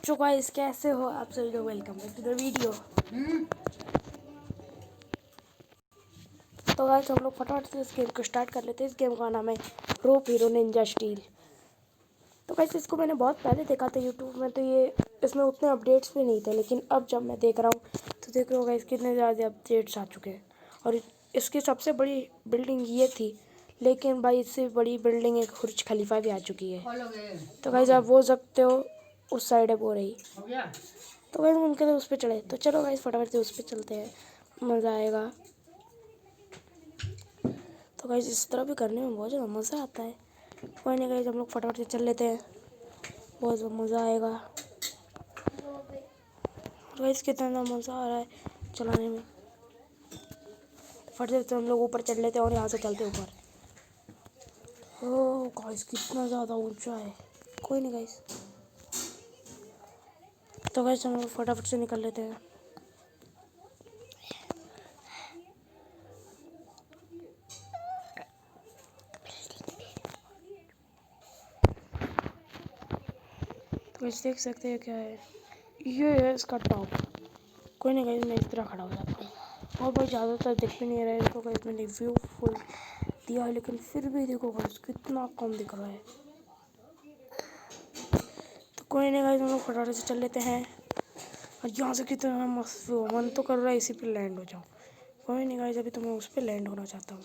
तो गाइस कैसे हो आप सभी लोग, welcome back to the video. तो गाइस हम लोग फटाफट से इस गेम को स्टार्ट कर लेते हैं। इस गेम का नाम है रोप हीरो निंजा स्टील। तो गाइस इसको मैंने बहुत पहले देखा था यूट्यूब में, तो ये इसमें उतने अपडेट्स भी नहीं थे, लेकिन अब जब मैं देख रहा हूँ तो देख रहा हूँ गाइस कितने ज़्यादा अपडेट्स आ चुके हैं। और इसकी सबसे बड़ी बिल्डिंग ये थी, लेकिन भाई इससे बड़ी बिल्डिंग एक बुर्ज खलीफा भी आ चुकी है। तो गाइस आप वो सकते हो उस साइड है वो रही। तो गाइस उनके तो उस पर चढ़े, तो चलो गाइस फटाफट से उस पर चलते हैं, मज़ा आएगा। तो गाइस इस तरह भी करने में बहुत ज़्यादा मज़ा आता है। कोई नहीं गाइस, हम लोग फटाफट से चल लेते हैं, बहुत मज़ा आएगा। गाइस कितना ज़्यादा मज़ा आ रहा है चलाने में। फट से हम लोग ऊपर चढ़ लेते हैं और यहाँ से चलते हैं ऊपर। ओह गाइस कितना ज़्यादा ऊंचा है। कोई नहीं गाइस, तो गाइस हम लोग फटाफट से निकल लेते हैं। तो गाइस देख सकते हैं क्या है, ये है इसका टॉप। कोई नहीं गाइस, मैं इस तरह खड़ा हो जाता हूँ और भाई ज़्यादातर दिख भी नहीं रहा है इसको। गाइस मैंने व्यू फुल दिया है, लेकिन फिर भी देखो गाइस कितना कम दिख रहा है। तो कोई नहीं गाइस, हम लोग फटाफट से चल लेते हैं। और यहाँ से कितना मस्त व्यू, मन तो कर रहा है इसी पे लैंड हो जाऊँ। कोई नहीं गाइस, अभी तो मैं उस पर लैंड होना चाहता हूँ।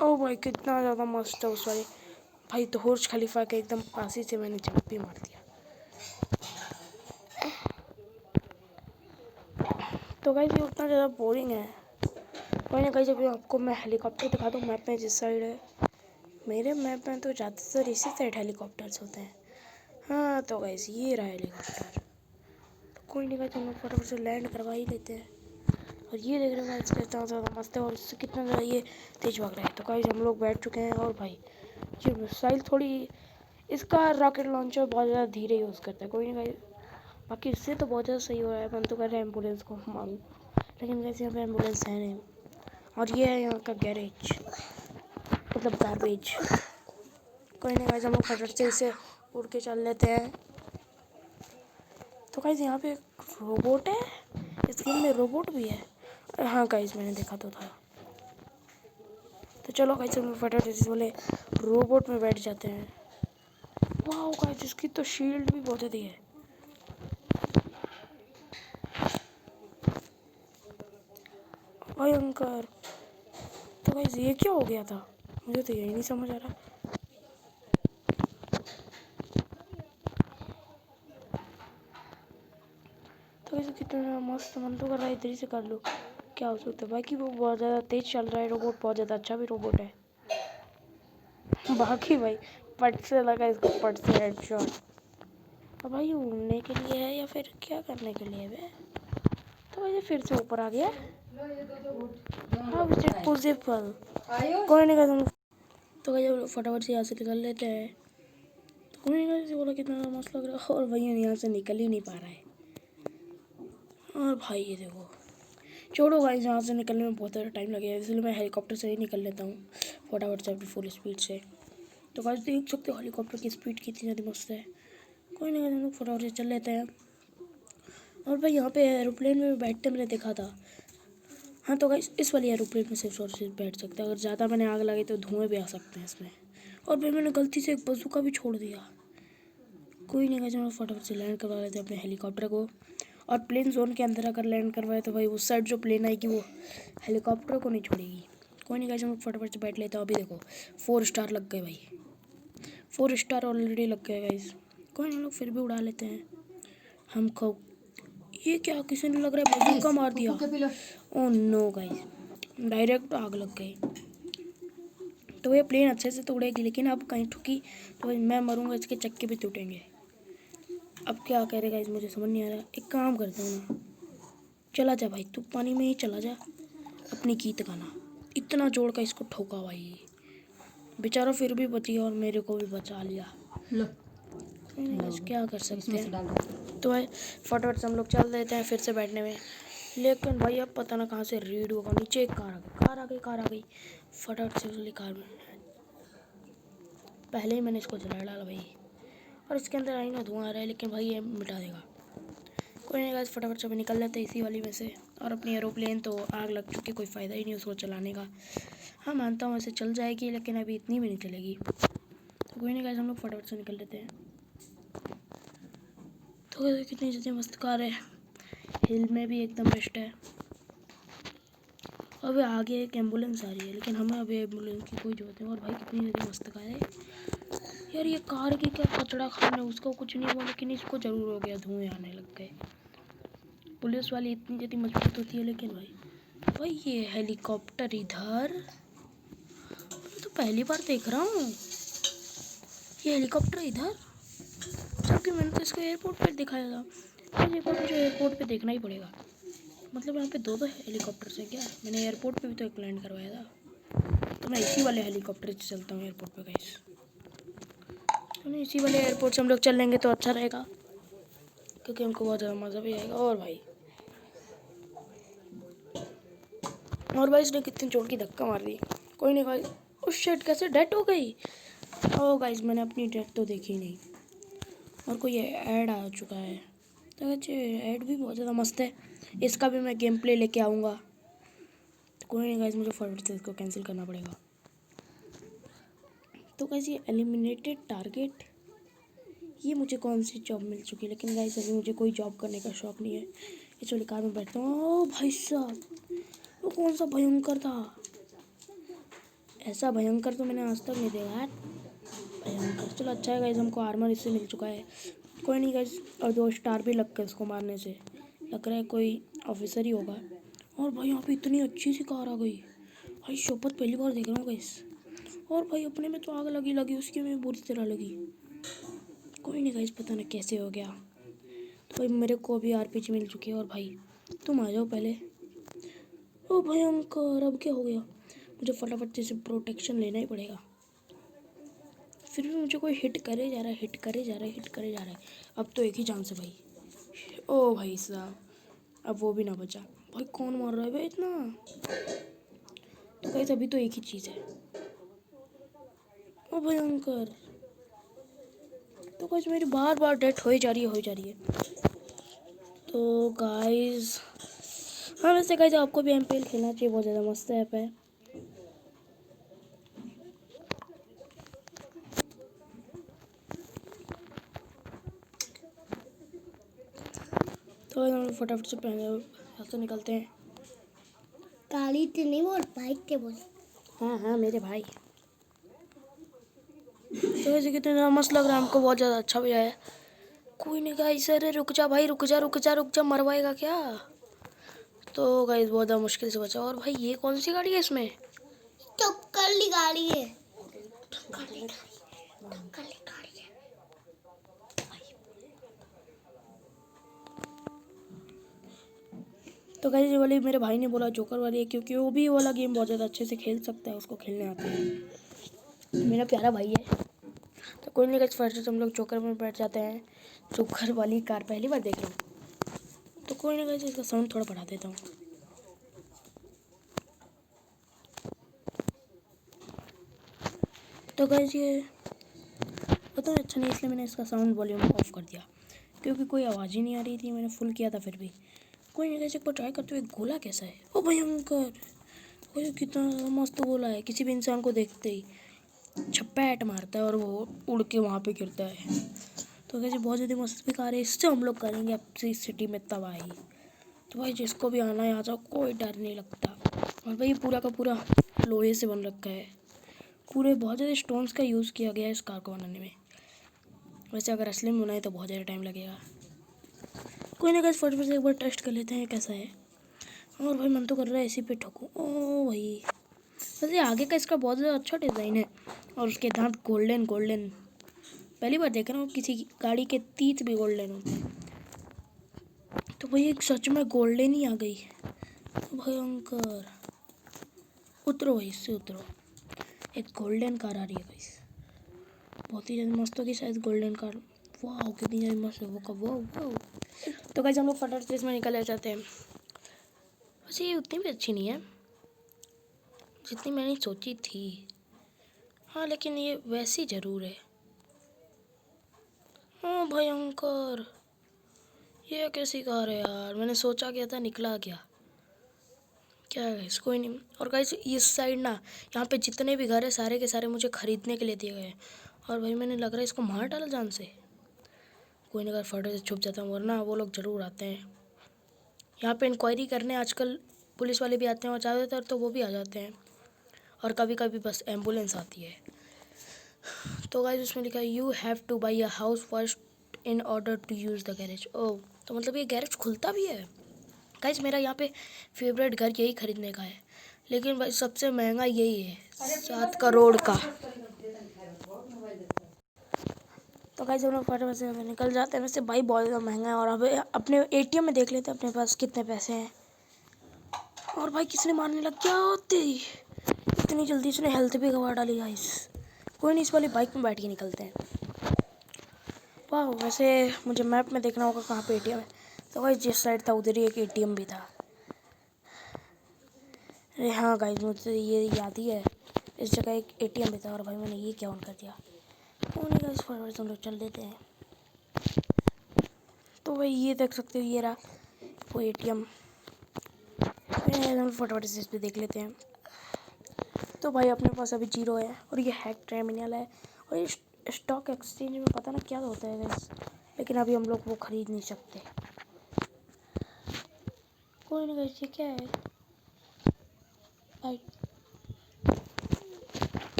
ओ भाई कितना ज़्यादा मस्त है उस वाले भाई, तो बुर्ज खलीफा के एकदम पास ही से मैंने जंप भी मार दिया। तो गाइस ये उतना ज़्यादा बोरिंग है। कोई ना गाइस, अभी आपको मैं हेलीकॉप्टर दिखा दूँ। मैप में जिस साइड है, मेरे मैप में तो ज़्यादातर इसी साइड हेलीकॉप्टर्स होते हैं। हाँ तो गाइस ये रहा हेलीकॉप्टर। तो कोई नहीं गाइस, हम लोग फटाफट से लैंड करवा ही लेते हैं। और ये देख रहे हैं गाइस कितना ज़्यादा मस्त है और इससे कितना ज़्यादा ये तेज भाग रहा है। तो गाइस हम लोग बैठ चुके हैं। और भाई ये मिसाइल थोड़ी, इसका रॉकेट लॉन्चर बहुत ज़्यादा धीरे यूज़ करता है। कोई नहीं गाइस, बाकी इससे तो बहुत ज़्यादा सही हो रहा है। मन तो कर रहा है एम्बुलेंस को मारूं, लेकिन वैसे यहाँ पे एम्बुलेंस है नहीं। और ये है यहाँ का गैरेज, मतलब गार्बेज। कोई नहीं गाइस, हम लोग फटाफट से इसे उड़ के चल लेते हैं। तो गाइस यहाँ पे एक रोबोट है, इस गेम में रोबोट भी है। हाँ गाइस मैंने देखा तो था। तो चलो गाइस हम लोग फटाफट से बोले रोबोट में बैठ जाते हैं। वाह गाइस इसकी तो शील्ड भी बहुत अच्छी है। भयंकर। तो गाइस ये क्या हो गया था, मुझे तो यही नहीं समझ आ रहा। तो गाइस कितना मस्त, मन तो कर रहा है इधर ही से कर लो, क्या हो सकता है। बाकी वो बहुत ज़्यादा तेज चल रहा है रोबोट, बहुत ज़्यादा अच्छा भी रोबोट है। बाकी भाई पट से लगा इसको, पट से हेडशॉट। अब भाई उड़ने के लिए है या फिर क्या करने के लिए है? तो भाई फिर से ऊपर आ गया। हाँ विजिट पॉसिबल। कोई नहीं कहता। तो भाई जब फटाफट से यहाँ से निकल लेते हैं। तो कोई नहीं कहते, बोला कितना मस्त लग रहा है। और भैया यहाँ से निकल ही नहीं पा रहा है। और भाई ये देखो, छोड़ो भाई यहाँ से निकलने में बहुत ज़्यादा टाइम लगेगा, इसलिए मैं हेलीकॉप्टर से ही निकल लेता हूँ फटाफट से अपनी फुल स्पीड से। तो गाइस देख सकते हो हेलीकॉप्टर की स्पीड कितनी ज़्यादा मस्त है। कोई नहीं, हम लोग फटाफट से चल लेते हैं। और भाई यहाँ पे एरोप्लेन में बैठते मैंने देखा था। हाँ तो गाइस इस वाली एरोप्लेन में सिर्फ और सिर्फ बैठ सकते हैं, अगर ज़्यादा मैंने आग लगी तो धुएँ भी आ सकते हैं इसमें। और भाई मैंने गलती से एक बंदूक भी छोड़ दिया। कोई नहीं गाइस, हम लोग फटाफट से लैंड करवा लेते हैं अपने हेलीकॉप्टर को। और प्लेन जोन के अंदर अगर लैंड करवाए तो भाई उस साइड जो प्लेन आएगी वो हेलीकॉप्टर को नहीं छोड़ेगी। कोई नहीं गाइस, हम लोग फटाफट से बैठ लेते हैं। अभी देखो 4 स्टार लग गए भाई, 4 स्टार ऑलरेडी लग गए गाइस। कोई नहीं, लोग फिर भी उड़ा लेते हैं हम खूब। ये क्या, किसी ने लग रहा है बंदूक मार दिया। ओह नो गाइस, डायरेक्ट आग लग गई। तो ये प्लेन अच्छे से तो उड़ेगी, लेकिन अब कहीं ठुकी तो भाई मैं मरूंगा, इसके चक्के भी टूटेंगे। अब क्या कह रहे गाइस, मुझे समझ नहीं आ रहा। एक काम करता हूँ ना, चला जा भाई तू पानी में ही चला जा, अपनी गीत गाना। इतना जोड़ का इसको ठोका भाई, बेचारा फिर भी बच गया और मेरे को भी बचा लिया। क्या कर सकते हैं। तो भाई फटाफट से हम लोग चल देते हैं फिर से बैठने में। लेकिन भाई अब पता ना कहाँ से रीड होगा। नीचे एक कार आ गई। फटाफट से उस कार में पहले ही मैंने इसको जला डाला भाई। और इसके अंदर आई ना धुआं आ रहा है, लेकिन भाई ये मिटा देगा। कोई नहीं गाइस, फटाफट से निकल लेते इसी वाली में से। और अपनी एरोप्लेन तो आग लग चुकी, कोई फ़ायदा ही नहीं उसको चलाने का। हाँ मानता हूँ ऐसे चल जाएगी, लेकिन अभी इतनी भी नहीं चलेगी। तो कोई नहीं गाइस, हम लोग फटाफट से निकल लेते हैं। तो कितनी ज़्यादा मस्त कार है, हिल में भी एकदम बेस्ट है। अभी आगे एक एम्बुलेंस आ रही है, लेकिन हमें अभी एम्बुलेंस की कोई जरूरत नहीं। और भाई कितनी ज़्यादा मस्त कार है यार। ये कार की क्या कचड़ा खाना, उसको कुछ नहीं हुआ, लेकिन इसको ज़रूर हो गया, धुएँ आने लग गए। पुलिस वाली इतनी ज़्यादा मजबूत होती है, लेकिन भाई ये हेलीकॉप्टर इधर तो पहली बार देख रहा हूँ। ये हेलीकॉप्टर इधर, जबकि मैंने तो इसको एयरपोर्ट पर दिखाया था। ये बार मुझे एयरपोर्ट पे देखना ही पड़ेगा। मतलब यहाँ पे दो हेलीकॉप्टर्स हैं क्या? मैंने एयरपोर्ट पे भी तो एक लैंड करवाया था। तो मैं इसी वाले हेलीकॉप्टर से चलता हूँ एयरपोर्ट पे गाइस। तो नहीं, इसी वाले एयरपोर्ट से हम लोग चल लेंगे तो अच्छा रहेगा, क्योंकि हमको बहुत ज़्यादा मज़ा भी आएगा। और भाई इसने कितनी जोर की धक्का मार दी। कोई नहीं भाई। उस शिट, कैसे डेथ हो गई? ओ गाइस, मैंने अपनी डेथ तो देखी नहीं। और कोई ऐड आ चुका है। तो अच्छे ऐड भी बहुत ज़्यादा मस्त है, इसका भी मैं गेम प्ले लेके आऊँगा। तो कोई नहीं गाइस, मुझे फटाफट से इसको कैंसिल करना पड़ेगा। तो गाइस ये एलिमिनेटेड टारगेट, ये मुझे कौन सी जॉब मिल चुकी है? लेकिन गाइस अभी मुझे कोई जॉब करने का शौक़ नहीं है। इस वाली कार में बैठता हूँ। ओ भाई साहब, वो कौन सा भयंकर था? ऐसा भयंकर तो मैंने आज तक नहीं देखा यार। भयंकर, चलो अच्छा है गाइस, हमको आर्मर इससे मिल चुका है। कोई नहीं गाइस, और 2 स्टार भी लग गए इसको मारने से। लग रहा है कोई ऑफिसर ही होगा। और भाई यहाँ पे इतनी अच्छी सी कार आ गई भाई, शपथ पहली बार देख रहा हूँ गाइस। और भाई अपने में तो आग लगी उसकी में बुरी तरह लगी। कोई नहीं गाइस, पता नहीं कैसे हो गया। तो भाई मेरे को भी आरपीजी मिल चुकी है। और भाई तुम आ जाओ पहले। ओ भयंकर, अब क्या हो गया? मुझे फटाफट से प्रोटेक्शन लेना ही पड़ेगा। फिर भी मुझे कोई हिट करे जा रहा है। अब तो एक ही चांस है भाई। ओ भाई साहब, अब वो भी ना बचा। भाई कौन मार रहा है भाई इतना? तो गाइस अभी तो एक ही चीज़ है। ओ भयंकर, तो गाइस मेरी बार बार डेथ हो ही जा रही है। तो गाइस हाँ, वैसे गाइस आपको भी एमपीएल खेलना चाहिए, बहुत ज़्यादा मस्त ऐप है। तो हम फटाफट से पहले यहाँ से निकलते हैं। गाड़ी तो नहीं बोल, बाइक के बोल। हाँ मेरे भाई। तो वैसे कितना मस्त लग रहा है हमको, बहुत ज़्यादा अच्छा भी आया। कोई नहीं गाइस, अरे रुक जा भाई, रुक जा, मरवाएगा क्या? तो गाइस बहुत ज़्यादा मुश्किल से बचा। और भाई ये कौन सी गाड़ी है इसमें? टक्कर ली गाड़ी है। तो गाइस ये वाली मेरे भाई ने बोला जोकर वाली है, क्योंकि वो भी वाला गेम बहुत ज़्यादा अच्छे से खेल सकता है, उसको खेलने आता है। मेरा प्यारा भाई है। तो कोई नहीं गाइस, फर्स्ट हम लोग जोकर में बैठ जाते हैं। जोकर वाली कार पहली बार देख रहा हूँ। तो कोई नहीं गाइस, इसका साउंड थोड़ा बढ़ा देता हूँ। तो गाइस ये पता नहीं अच्छा नहीं, इसलिए मैंने इसका साउंड वॉल्यूम ऑफ कर दिया, क्योंकि कोई आवाज़ ही नहीं आ रही थी। मैंने फुल किया था फिर भी। कोई नहीं गाइस, एक बार ट्राई करते हुए। गोला कैसा है? ओ भयंकर, कोई कितना मस्त गोला है। किसी भी इंसान को देखते ही छप्पैट मारता है और वो उड़ के वहाँ पे गिरता है। तो कैसे बहुत ज़्यादा मस्त भी कार है, इससे हम लोग करेंगे अपनी सिटी में तबाही। तो भाई जिसको भी आना है आ जाओ, कोई डर नहीं लगता। और भाई पूरा का पूरा लोहे से बन रखा है। पूरे बहुत ज़्यादा स्टोन्स का यूज़ किया गया है इस कार को बनाने में। वैसे अगर असली में बनाए तो बहुत ज़्यादा टाइम लगेगा। कोई ना गाइस, फटाफट से एक बार टेस्ट कर लेते हैं कैसा है। और भाई मन तो कर रहा है इसी पे ठोकूं। ओ भाई, वैसे आगे का इसका बहुत ज़्यादा अच्छा डिज़ाइन है। और उसके दांत गोल्डन पहली बार देख रहा हूँ किसी गाड़ी के तीत भी गोल्डन होते हैं। तो भाई एक सच में गोल्डन ही आ गई। भयंकर, उतरो भाई, इससे उतरो। एक गोल्डन कार आ रही है भाई, बहुत ही ज़्यादा मस्त होगी शायद गोल्डन कार। वाह कितनी ज़्यादा मस्त है वो का, वाह। तो गाइस हम लोग फटाफट से इसमें निकल जाते हैं। वैसे ये उतनी भी अच्छी नहीं है जितनी मैंने सोची थी। हाँ लेकिन ये वैसी ज़रूर है। हाँ भयंकर, ये कैसी कार है यार, मैंने सोचा क्या था निकला क्या। क्या है गाइस, कोई नहीं। और गाइस इस साइड ना, यहाँ पे जितने भी घर है सारे के सारे मुझे ख़रीदने के लिए दिए गए हैं। और भाई मैंने लग रहा है इसको मार डाला जान से। कोई ना, अगर फटे से छुप जाता हूँ वरना वो लोग ज़रूर आते हैं यहाँ पे इंक्वायरी करने। आजकल पुलिस वाले भी आते हैं और ज़्यादातर तो वो भी आ जाते हैं, और कभी कभी बस एम्बुलेंस आती है। तो गाइस उसमें लिखा है you have to buy a house first in order to use the garage. Oh, तो मतलब ये गैरेज खुलता भी है। गाइस मेरा यहाँ पे फेवरेट घर यही खरीदने का है, लेकिन भाई सबसे महंगा यही है, 7 करोड़ का। तो गाइस हम लोग फटाफट से निकल जाते हैं। वैसे भाई बहुत ज़्यादा महंगा है। और अब अपने एटीएम में देख लेते हैं अपने पास कितने पैसे हैं। और भाई किसने मारने लग गया होती इतनी जल्दी, इसने हेल्थ भी गवा डाली गाइस। कोई नहीं, इस वाली बाइक में बैठ के निकलते हैं। वाह, वैसे मुझे मैप में देखना होगा कहाँ पे एटीएम है। तो भाई जिस साइड था उधर ही एक एटीएम भी था। अरे हाँ गाइस, मुझे ये याद ही है, इस जगह एक एटीएम भी था। और भाई मैंने ये क्या ऑन कर दिया। तो नहीं गाइस, फटाफट हम लोग चल देते हैं। तो भाई ये देख सकते हो, ये रहा वो एटीएम। हम फटाफट से इस पर देख लेते हैं। तो भाई अपने पास अभी 0 है, और ये हैक टर्मिनल है। और ये स्टॉक एक्सचेंज में पता ना क्या होता है गाइस, लेकिन अभी हम लोग वो खरीद नहीं सकते। कोई नहीं गाइस, ये क्या है भाई,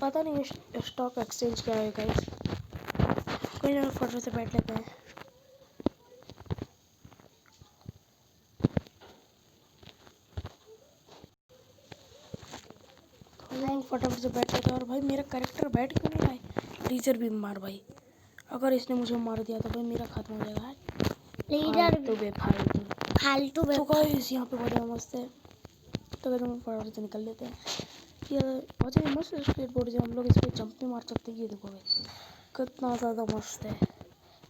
पता नहीं स्टॉक एक्सचेंज क्या है गाइस। कोई ना, फटाफट से बैठ लेते हैं। फटाफट से बैठ लेते हैं। और भाई मेरा कैरेक्टर बैठ क्यों नहीं रहा है। टीचर भी मार भाई, अगर इसने मुझे मार दिया तो भाई मेरा खत्म हो जाएगा। लीडर तो बेफालतू फालतू तो गाइस यहाँ पे बड़ा मस्त है। तो हम फटाफट से निकल लेते हैं। ये बहुत ही मस्त स्केट बोर्ड है, हम लोग इस पर जंप भी मार सकते हैं। ये देखो भाई कितना ज़्यादा मस्त है।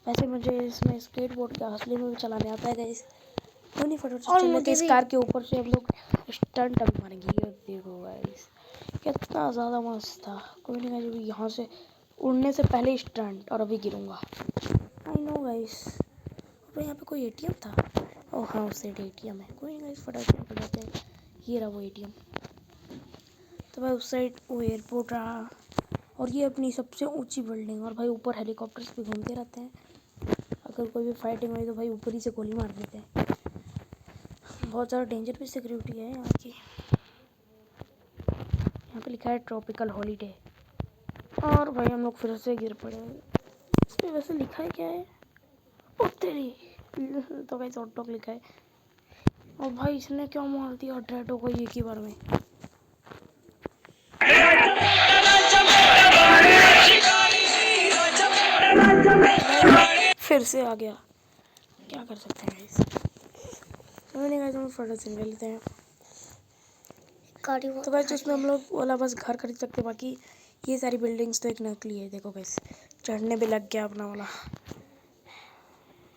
वैसे मुझे इसमें स्केट बोर्ड का असली में भी चलाने आता है गाइस। कोई नहीं, फटाफट से चल लेते हैं। इस कार के ऊपर से हम लोग स्टंट अभी मारेंगे। ये देखो गाइस कितना ज़्यादा मस्त था। कोई नहीं गाइस, अभी यहाँ से उड़ने से पहले स्टंट, और अभी गिरूँगा। I know guys. और यहाँ पे कोई एटीएम था। ओह हाँ, उस साइड एटीएम है। कोई नहीं गाइस, फटाफट निकल जाते हैं। ये रहा वो एटीएम। तो भाई उस साइड वो एयरपोर्ट रहा, और ये अपनी सबसे ऊंची बिल्डिंग। और भाई ऊपर हेलीकॉप्टर्स भी घूमते रहते हैं। अगर कोई भी फाइटिंग हुई तो भाई ऊपर ही से गोली मार देते हैं। बहुत ज़्यादा डेंजर भी सिक्योरिटी है यहाँ की। यहाँ पे लिखा है ट्रॉपिकल हॉलीडे। और भाई हम लोग फिर से गिर पड़े। इस पर वैसे लिखा है क्या है, ओ तेरी। तो भाई हॉट डॉग लिखा है। और भाई इसने क्या मार दिया ड्रेडो को एक ही बार में। फिर से आ गया, क्या कर सकते हैं गाइस। तो नहीं गाइस, हम फटाफट से निकल लेते हैं। तो गाइस उसमें हम लोग वाला बस घर खरीद सकते हैं, बाकी ये सारी बिल्डिंग्स तो एक नकली है। देखो गाइस चढ़ने भी लग गया अपना वाला,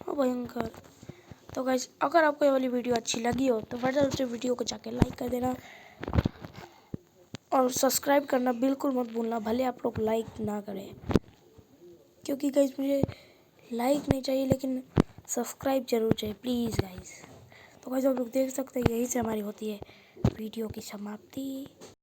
ओ भयंकर। तो गाइस अगर आपको ये वाली वीडियो अच्छी लगी हो तो फटाफट से वीडियो को जाके लाइक कर देना, और सब्सक्राइब करना बिल्कुल मत भूलना, भले आप लोग लाइक ना करें, क्योंकि गाइस मुझे लाइक नहीं चाहिए लेकिन सब्सक्राइब जरूर चाहिए प्लीज़ गाइस। तो गाइस आप लोग देख सकते हैं यहीं से हमारी होती है वीडियो की समाप्ति।